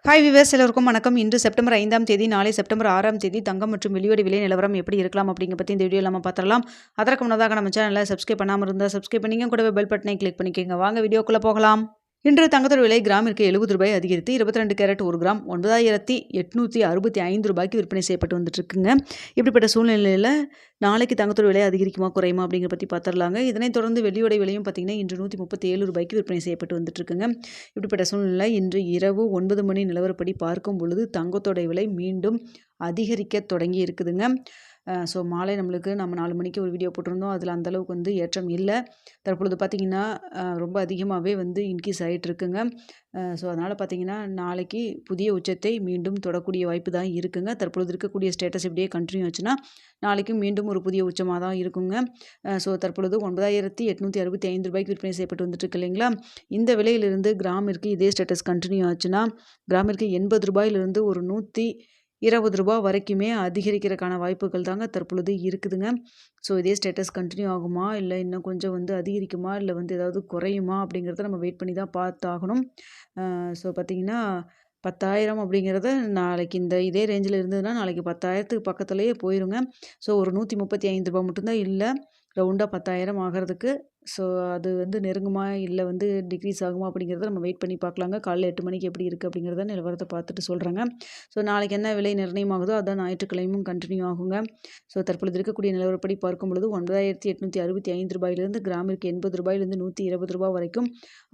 Hi viewers எல்லோருக்கும் வணக்கம். இன்று செப்டம்பர் 5ஆம் தேதி, நாளை செப்டம்பர் 6ஆம் தேதி தங்கம் மற்றும் வெள்ளியோட விலை நிலவரம் எப்படி இருக்கலாம் அப்படிங்க பற்றி இந்த வீடியோ நம்ம பார்த்துடலாம். அதற்கு முன்னதாக நம்ம சேனலை சப்ஸ்கிரைப் பண்ணாமல் இருந்தால் சப்ஸ்கிரைப் பண்ணிங்க, கூடவே பெல் பட்டனை கிளிக் பண்ணிக்கோங்க. வாங்க வீடியோக்குள்ளே போகலாம். இன்று தங்கத்தோட விலை கிராமிற்கு 70 ரூபாய் அதிகரித்து 22 கேரட் 1 கிராம் 9865 ரூபாய்க்கு விற்பனை செய்யப்பட்டு வந்துட்டு இருக்குங்க. இப்படிப்பட்ட சூழ்நிலையில் நாளைக்கு தங்கத்தோட விலை அதிகரிக்குமா குறையுமா அப்படிங்கிற பற்றி பார்த்துடலாங்க. இதனைத் தொடர்ந்து வெள்ளியோட விலையும் பார்த்தீங்கன்னா இன்று 137 ரூபாய்க்கு விற்பனை செய்யப்பட்டு வந்துட்டு இருக்குங்க. இப்படிப்பட்ட சூழ்நிலை இன்று இரவு 9 மணி நிலவரப்படி பார்க்கும் பொழுது தங்கத்தோட விலை மீண்டும் அதிகரிக்க தொடங்கி இருக்குதுங்க. ஸோ மாலை நம்ம 4 மணிக்கு ஒரு வீடியோ போட்டிருந்தோம். அதில் அந்தளவுக்கு ஏற்றம் இல்லை. தற்பொழுது பார்த்திங்கன்னா ரொம்ப அதிகமாகவே இன்க்ரீஸ் ஆகிட்டு இருக்குங்க. ஸோ அதனால் பார்த்திங்கன்னா நாளைக்கு புதிய உச்சத்தை மீண்டும் தொடக்கூடிய வாய்ப்பு தான் இருக்குங்க. தற்பொழுது இருக்கக்கூடிய ஸ்டேட்டஸ் இப்படியே கண்டினியூ ஆச்சுன்னா நாளைக்கும் மீண்டும் ஒரு புதிய உச்சமாக தான் இருக்குங்க. ஸோ தற்பொழுது 9865 ரூபாய்க்கு விற்பனை செய்யப்பட்டு வந்துட்டு இருக்கு இல்லைங்களா. இந்த விலையிலிருந்து கிராமிற்கு இதே ஸ்டேட்டஸ் கண்டினியூ ஆச்சுன்னா கிராமிற்கு 80 ரூபாயிலிருந்து ஒரு 120 ரூபா வரைக்குமே அதிகரிக்கிறதுக்கான வாய்ப்புகள் தாங்க தற்பொழுது இருக்குதுங்க. ஸோ இதே ஸ்டேட்டஸ் கண்டினியூ ஆகுமா, இல்லை இன்னும் கொஞ்சம் அதிகரிக்குமா, இல்லை ஏதாவது குறையுமா அப்படிங்கிறத நம்ம வெயிட் பண்ணி தான் பார்த்தாகணும். ஸோ பார்த்திங்கன்னா 10,000 அப்படிங்கிறத நாளைக்கு இதே ரேஞ்சில் இருந்ததுன்னா நாளைக்கு 10,000க்கு பக்கத்துலேயே போயிருங்க. ஸோ ஒரு 135 ரூபா மட்டும்தான் இல்லை, ரவுண்டாக 10,000 ஆகிறதுக்கு. ஸோ அது நெருங்குமா, இல்லை டிக்ரீஸ் ஆகுமா அப்படிங்கிறத நம்ம வெயிட் பண்ணி பார்க்கலாங்க. காலைல 8 மணிக்கு எப்படி இருக்குது அப்படிங்கிறத நிலவரத்தை பார்த்துட்டு சொல்கிறேங்க. ஸோ நாளைக்கு என்ன விலை நிர்ணயம் ஆகுதோ அதான் ஞாயிற்றுக்கிழமையும் கண்டினியூ ஆகுங்க. ஸோ தற்பொழுது இருக்கக்கூடிய நிலவரப்படி பார்க்கும் பொழுது 9865 ரூபாயிலிருந்து கிராமிற்கு 80 ரூபாயிலிருந்து 120 ரூபாய் வரைக்கும்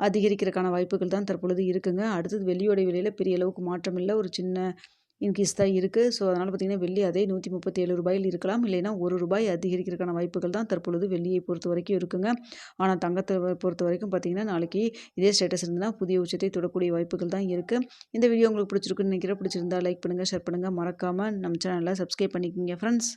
அதிகரிக்கிறதுக்கான வாய்ப்புகள் தான் தற்பொழுது இருக்குங்க. அடுத்தது வெள்ளியோட விலையில் பெரிய அளவுக்கு மாற்றம் இல்லை, ஒரு சின்ன இன்க்ரீஸ் தான் இருக்குது. ஸோ அதனால் பார்த்திங்கன்னா வெள்ளி அதே 137 ரூபாயில் இருக்கலாம், இல்லைன்னா ₹1 அதிகரிக்கிறதுக்கான வாய்ப்புகள் தான் தற்பொழுது வெள்ளியை பொறுத்த வரைக்கும் இருக்குங்க. ஆனால் தங்கத்தை பொறுத்த வரைக்கும் பார்த்திங்கன்னா நாளைக்கு இதே ஸ்டேட்டஸ் இருந்ததுன்னா புதிய உச்சத்தை தொடக்கூடிய வாய்ப்புகள் தான் இருக்குது. இந்த வீடியோ உங்களுக்கு பிடிச்சிருக்குன்னு நினைக்கிறேன். பிடிச்சிருந்தா லைக் பண்ணுங்கள், ஷேர் பண்ணுங்கள், மறக்காமல் நம்ம சேனலை சப்ஸ்கிரைப் பண்ணிக்கோங்க ஃப்ரெண்ட்ஸ்.